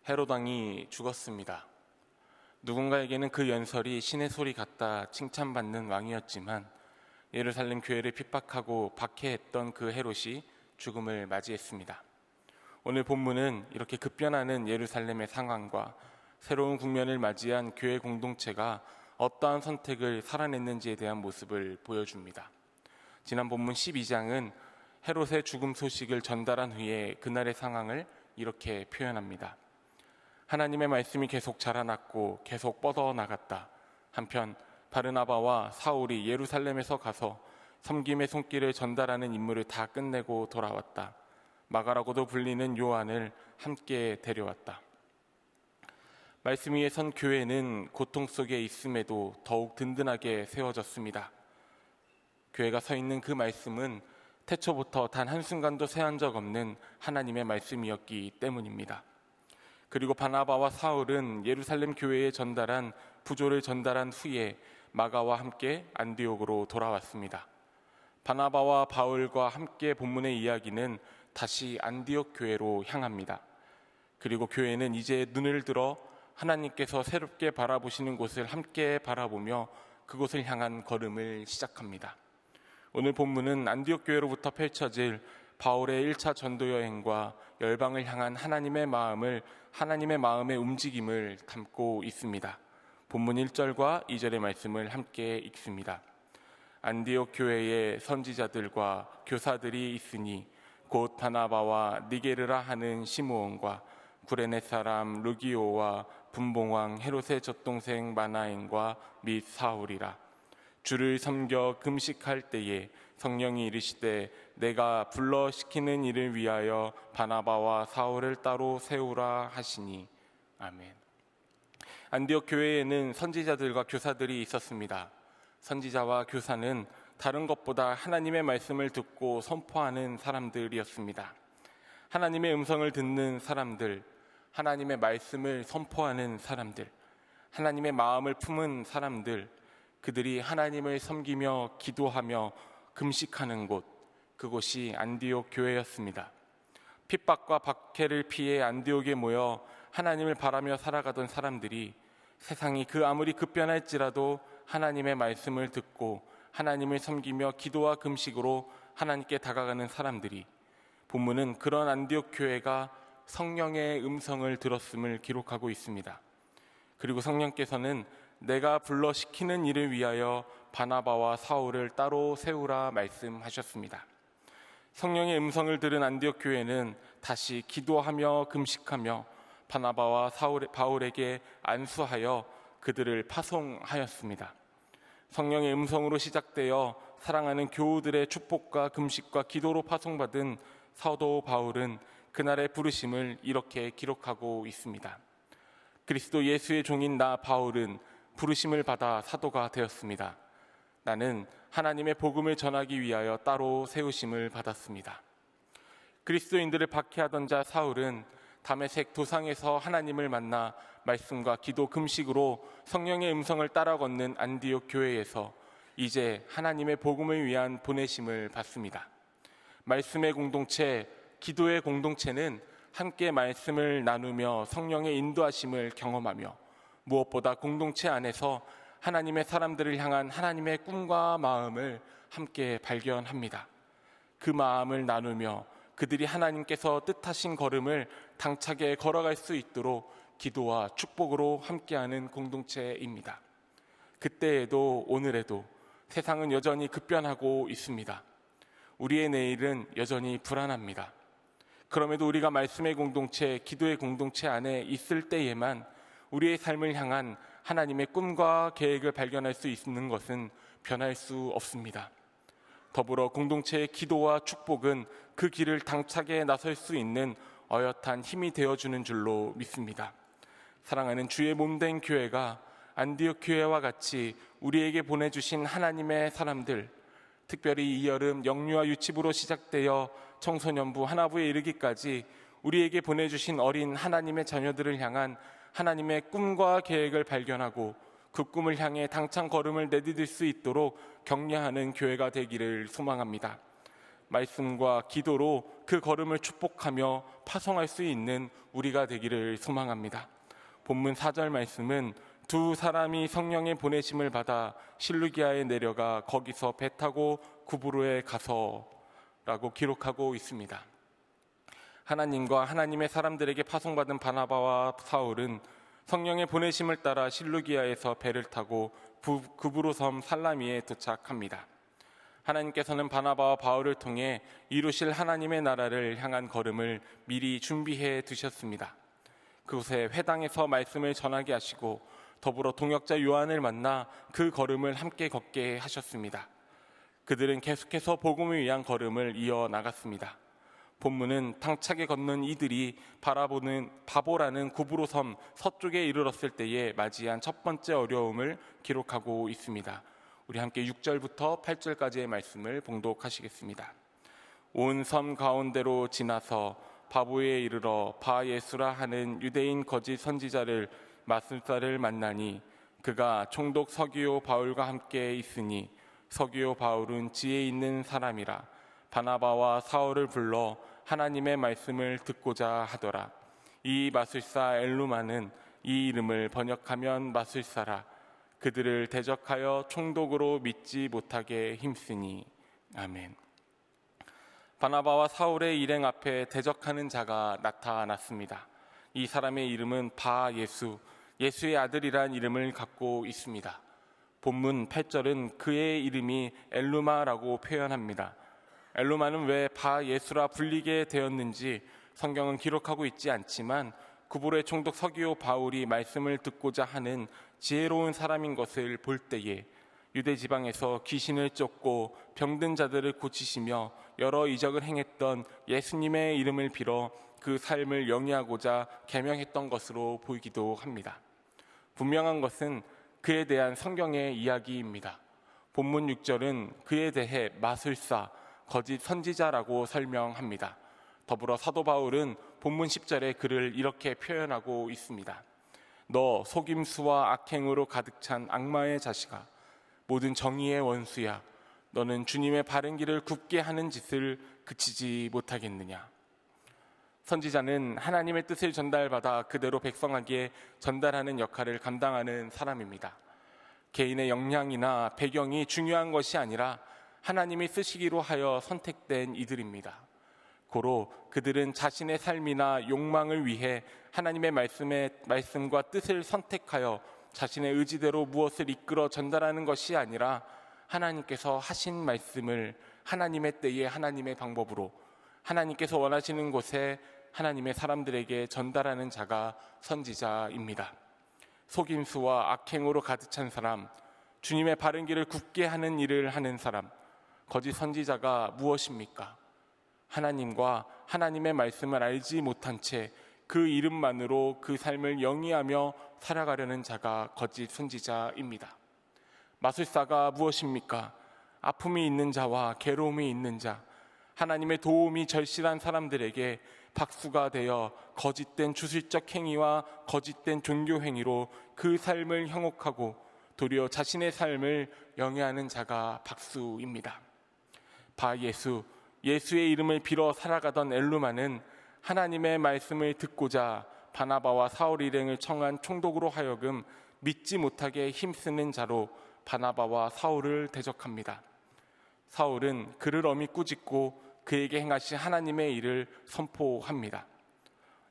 헤롯 왕이 죽었습니다. 누군가에게는 그 연설이 신의 소리 같다 칭찬받는 왕이었지만 예루살렘 교회를 핍박하고 박해했던 그 헤롯이 죽음을 맞이했습니다. 오늘 본문은 이렇게 급변하는 예루살렘의 상황과 새로운 국면을 맞이한 교회 공동체가 어떠한 선택을 살아냈는지에 대한 모습을 보여줍니다. 지난 본문 12장은 헤롯의 죽음 소식을 전달한 후에 그날의 상황을 이렇게 표현합니다. 하나님의 말씀이 계속 자라났고 계속 뻗어나갔다. 한편 바르나바와 사울이 예루살렘에서 가서 섬김의 손길을 전달하는 임무를 다 끝내고 돌아왔다. 마가라고도 불리는 요한을 함께 데려왔다. 말씀 위에 선 교회는 고통 속에 있음에도 더욱 든든하게 세워졌습니다. 교회가 서 있는 그 말씀은 태초부터 단 한순간도 쇠한 적 없는 하나님의 말씀이었기 때문입니다. 그리고 바나바와 사울은 예루살렘 교회에 전달한 부조를 전달한 후에 마가와 함께 안디옥으로 돌아왔습니다. 바나바와 바울과 함께 본문의 이야기는 다시 안디옥 교회로 향합니다. 그리고 교회는 이제 눈을 들어 하나님께서 새롭게 바라보시는 곳을 함께 바라보며 그곳을 향한 걸음을 시작합니다. 오늘 본문은 안디옥 교회로부터 펼쳐질 바울의 1차 전도 여행과 열방을 향한 하나님의 마음의 움직임을 담고 있습니다. 본문 1절과 2절의 말씀을 함께 읽습니다. 안디옥 교회에 선지자들과 교사들이 있으니 곧 바나바와 니게르라 하는 시므온과 구레네 사람 루기오와 분봉왕 헤롯의 젖동생 마나엔과 및 사울이라. 주를 섬겨 금식할 때에 성령이 이르시되 내가 불러 시키는 일을 위하여 바나바와 사울을 따로 세우라 하시니. 아멘. 안디옥 교회에는 선지자들과 교사들이 있었습니다. 선지자와 교사는 다른 것보다 하나님의 말씀을 듣고 선포하는 사람들이었습니다. 하나님의 음성을 듣는 사람들, 하나님의 말씀을 선포하는 사람들, 하나님의 마음을 품은 사람들, 그들이 하나님을 섬기며 기도하며 금식하는 곳, 그곳이 안디옥 교회였습니다. 핍박과 박해를 피해 안디옥에 모여 하나님을 바라며 살아가던 사람들이 세상이 그 아무리 급변할지라도 하나님의 말씀을 듣고 하나님을 섬기며 기도와 금식으로 하나님께 다가가는 사람들이, 본문은 그런 안디옥 교회가 성령의 음성을 들었음을 기록하고 있습니다. 그리고 성령께서는 내가 불러 시키는 일을 위하여 바나바와 사울을 따로 세우라 말씀하셨습니다. 성령의 음성을 들은 안디옥 교회는 다시 기도하며 금식하며 바나바와 바울에게 안수하여 그들을 파송하였습니다. 성령의 음성으로 시작되어 사랑하는 교우들의 축복과 금식과 기도로 파송받은 사도 바울은 그날의 부르심을 이렇게 기록하고 있습니다. 그리스도 예수의 종인 나 바울은 부르심을 받아 사도가 되었습니다. 나는 하나님의 복음을 전하기 위하여 따로 세우심을 받았습니다. 그리스도인들을 박해하던 자 사울은 다메섹 도상에서 하나님을 만나 말씀과 기도 금식으로 성령의 음성을 따라 걷는 안디옥 교회에서 이제 하나님의 복음을 위한 보내심을 받습니다. 말씀의 공동체, 기도의 공동체는 함께 말씀을 나누며 성령의 인도하심을 경험하며 무엇보다 공동체 안에서 하나님의 사람들을 향한 하나님의 꿈과 마음을 함께 발견합니다. 그 마음을 나누며 그들이 하나님께서 뜻하신 걸음을 당차게 걸어갈 수 있도록 기도와 축복으로 함께하는 공동체입니다. 그때에도 오늘에도 세상은 여전히 급변하고 있습니다. 우리의 내일은 여전히 불안합니다. 그럼에도 우리가 말씀의 공동체, 기도의 공동체 안에 있을 때에만 우리의 삶을 향한 하나님의 꿈과 계획을 발견할 수 있는 것은 변할 수 없습니다. 더불어 공동체의 기도와 축복은 그 길을 당차게 나설 수 있는 어엿한 힘이 되어주는 줄로 믿습니다. 사랑하는 주의 몸된 교회가 안디옥 교회와 같이 우리에게 보내주신 하나님의 사람들, 특별히 이 여름 영유아 유치부로 시작되어 청소년부 하나부에 이르기까지 우리에게 보내주신 어린 하나님의 자녀들을 향한 하나님의 꿈과 계획을 발견하고 그 꿈을 향해 당찬 걸음을 내디딜 수 있도록 격려하는 교회가 되기를 소망합니다. 말씀과 기도로 그 걸음을 축복하며 파송할 수 있는 우리가 되기를 소망합니다. 본문 4절 말씀은 두 사람이 성령의 보내심을 받아 실루기아에 내려가 거기서 배 타고 구브로에 가서라고 기록하고 있습니다. 하나님과 하나님의 사람들에게 파송받은 바나바와 사울은 성령의 보내심을 따라 실루기아에서 배를 타고 구브로 섬 살라미에 도착합니다. 하나님께서는 바나바와 바울을 통해 이루실 하나님의 나라를 향한 걸음을 미리 준비해 두셨습니다. 그곳에 회당에서 말씀을 전하게 하시고 더불어 동역자 요한을 만나 그 걸음을 함께 걷게 하셨습니다. 그들은 계속해서 복음을 위한 걸음을 이어나갔습니다. 본문은 당차게 걷는 이들이 바라보는 바보라는 구브로 섬 서쪽에 이르렀을 때에 맞이한 첫 번째 어려움을 기록하고 있습니다. 우리 함께 6절부터 8절까지의 말씀을 봉독하시겠습니다. 온 섬 가운데로 지나서 바보에 이르러 바예수라 하는 유대인 거짓 선지자를 마술사를 만나니 그가 총독 서기오 바울과 함께 있으니 서기오 바울은 지혜 있는 사람이라 바나바와 사울을 불러 하나님의 말씀을 듣고자 하더라. 이 마술사 엘루마는 이 이름을 번역하면 마술사라. 그들을 대적하여 총독으로 믿지 못하게 힘쓰니. 아멘. 바나바와 사울의 일행 앞에 대적하는 자가 나타났습니다. 이 사람의 이름은 바예수, 예수의 아들이란 이름을 갖고 있습니다. 본문 8절은 그의 이름이 엘루마라고 표현합니다. 엘루마는 왜 바예수라 불리게 되었는지 성경은 기록하고 있지 않지만 구브로의 총독 서기오 바울이 말씀을 듣고자 하는 지혜로운 사람인 것을 볼 때에 유대 지방에서 귀신을 쫓고 병든 자들을 고치시며 여러 이적을 행했던 예수님의 이름을 빌어 그 삶을 영위하고자 계명했던 것으로 보이기도 합니다. 분명한 것은 그에 대한 성경의 이야기입니다. 본문 6절은 그에 대해 마술사, 거짓 선지자라고 설명합니다. 더불어 사도 바울은 본문 10절에 그를 이렇게 표현하고 있습니다. 너 속임수와 악행으로 가득 찬 악마의 자식아, 모든 정의의 원수야. 너는 주님의 바른 길을 굽게 하는 짓을 그치지 못하겠느냐. 선지자는 하나님의 뜻을 전달받아 그대로 백성에게 전달하는 역할을 감당하는 사람입니다. 개인의 역량이나 배경이 중요한 것이 아니라 하나님이 쓰시기로 하여 선택된 이들입니다. 고로 그들은 자신의 삶이나 욕망을 위해 하나님의 말씀과 뜻을 선택하여 자신의 의지대로 무엇을 이끌어 전달하는 것이 아니라 하나님께서 하신 말씀을 하나님의 때에 하나님의 방법으로 하나님께서 원하시는 곳에 하나님의 사람들에게 전달하는 자가 선지자입니다. 속임수와 악행으로 가득 찬 사람, 주님의 바른 길을 굽게 하는 일을 하는 사람, 거짓 선지자가 무엇입니까? 하나님과 하나님의 말씀을 알지 못한 채 그 이름만으로 그 삶을 영위하며 살아가려는 자가 거짓 선지자입니다. 마술사가 무엇입니까? 아픔이 있는 자와 괴로움이 있는 자, 하나님의 도움이 절실한 사람들에게 박수가 되어 거짓된 주술적 행위와 거짓된 종교 행위로 그 삶을 형혹하고 도리어 자신의 삶을 영위하는 자가 박수입니다. 바예수, 예수의 이름을 빌어 살아가던 엘루마는 하나님의 말씀을 듣고자 바나바와 사울 일행을 청한 총독으로 하여금 믿지 못하게 힘쓰는 자로 바나바와 사울을 대적합니다. 사울은 그를 엄히 꾸짖고 그에게 행하신 하나님의 일을 선포합니다.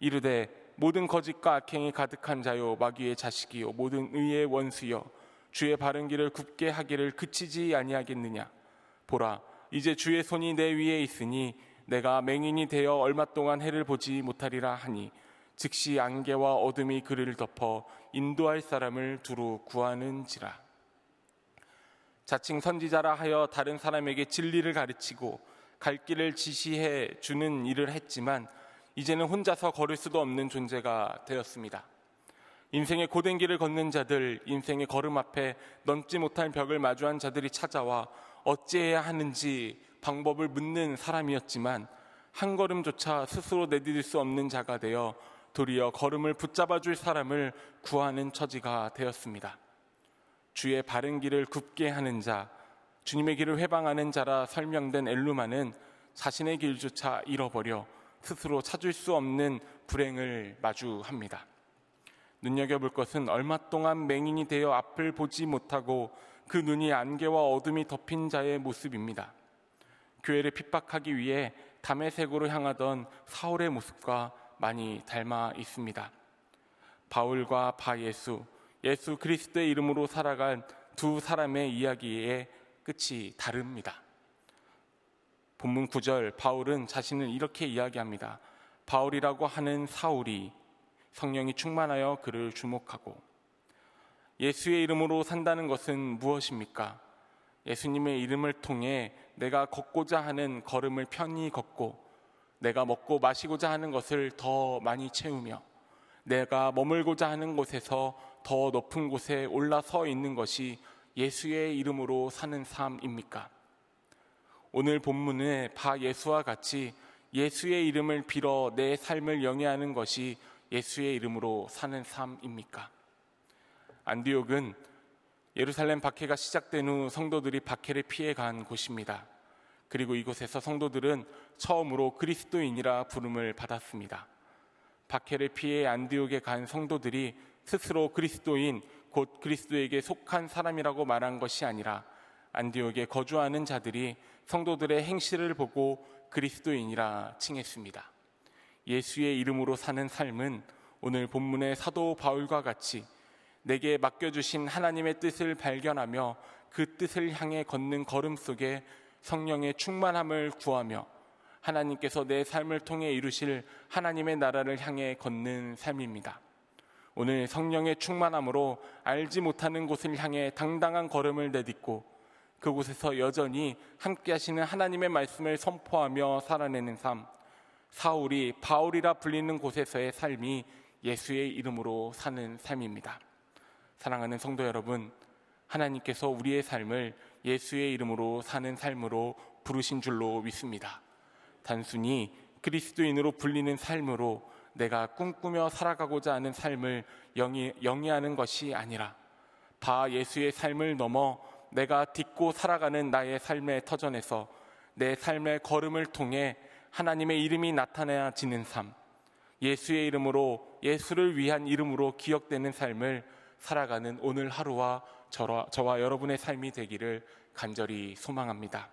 이르되 모든 거짓과 악행이 가득한 자요 마귀의 자식이요 모든 의의 원수여 주의 바른 길을 굽게 하기를 그치지 아니하겠느냐. 보라, 이제 주의 손이 내 위에 있으니 내가 맹인이 되어 얼마 동안 해를 보지 못하리라 하니 즉시 안개와 어둠이 그를 덮어 인도할 사람을 두루 구하는지라. 자칭 선지자라 하여 다른 사람에게 진리를 가르치고 갈 길을 지시해 주는 일을 했지만 이제는 혼자서 걸을 수도 없는 존재가 되었습니다. 인생의 고된 길을 걷는 자들, 인생의 걸음 앞에 넘지 못할 벽을 마주한 자들이 찾아와 어찌해야 하는지 방법을 묻는 사람이었지만 한 걸음조차 스스로 내디딜 수 없는 자가 되어 도리어 걸음을 붙잡아 줄 사람을 구하는 처지가 되었습니다. 주의 바른 길을 굽게 하는 자, 주님의 길을 회방하는 자라 설명된 엘루마는 자신의 길조차 잃어버려 스스로 찾을 수 없는 불행을 마주합니다. 눈여겨볼 것은 얼마 동안 맹인이 되어 앞을 보지 못하고 그 눈이 안개와 어둠이 덮인 자의 모습입니다. 교회를 핍박하기 위해 다메섹으로 향하던 사울의 모습과 많이 닮아 있습니다. 바울과 바예수, 예수 그리스도의 이름으로 살아간 두 사람의 이야기의 끝이 다릅니다. 본문 9절, 바울은 자신을 이렇게 이야기합니다. 바울이라고 하는 사울이 성령이 충만하여 그를 주목하고. 예수의 이름으로 산다는 것은 무엇입니까? 예수님의 이름을 통해 내가 걷고자 하는 걸음을 편히 걷고, 내가 먹고 마시고자 하는 것을 더 많이 채우며, 내가 머물고자 하는 곳에서 더 높은 곳에 올라서 있는 것이 예수의 이름으로 사는 삶입니까? 오늘 본문의 바예수와 같이 예수의 이름을 빌어 내 삶을 영위하는 것이 예수의 이름으로 사는 삶입니까? 안디옥은 예루살렘 박해가 시작된 후 성도들이 박해를 피해간 곳입니다. 그리고 이곳에서 성도들은 처음으로 그리스도인이라 부름을 받았습니다. 박해를 피해 안디옥에 간 성도들이 스스로 그리스도인, 곧 그리스도에게 속한 사람이라고 말한 것이 아니라 안디옥에 거주하는 자들이 성도들의 행실을 보고 그리스도인이라 칭했습니다. 예수의 이름으로 사는 삶은 오늘 본문의 사도 바울과 같이 내게 맡겨주신 하나님의 뜻을 발견하며 그 뜻을 향해 걷는 걸음 속에 성령의 충만함을 구하며 하나님께서 내 삶을 통해 이루실 하나님의 나라를 향해 걷는 삶입니다. 오늘 성령의 충만함으로 알지 못하는 곳을 향해 당당한 걸음을 내딛고 그곳에서 여전히 함께 하시는 하나님의 말씀을 선포하며 살아내는 삶, 사울이 바울이라 불리는 곳에서의 삶이 예수의 이름으로 사는 삶입니다. 사랑하는 성도 여러분, 하나님께서 우리의 삶을 예수의 이름으로 사는 삶으로 부르신 줄로 믿습니다. 단순히 그리스도인으로 불리는 삶으로 내가 꿈꾸며 살아가고자 하는 삶을 영위하는 것이 아니라 바 예수의 삶을 넘어 내가 딛고 살아가는 나의 삶의 터전에서 내 삶의 걸음을 통해 하나님의 이름이 나타나지는 삶, 예수의 이름으로, 예수를 위한 이름으로 기억되는 삶을 살아가는 오늘 하루와 저와 여러분의 삶이 되기를 간절히 소망합니다.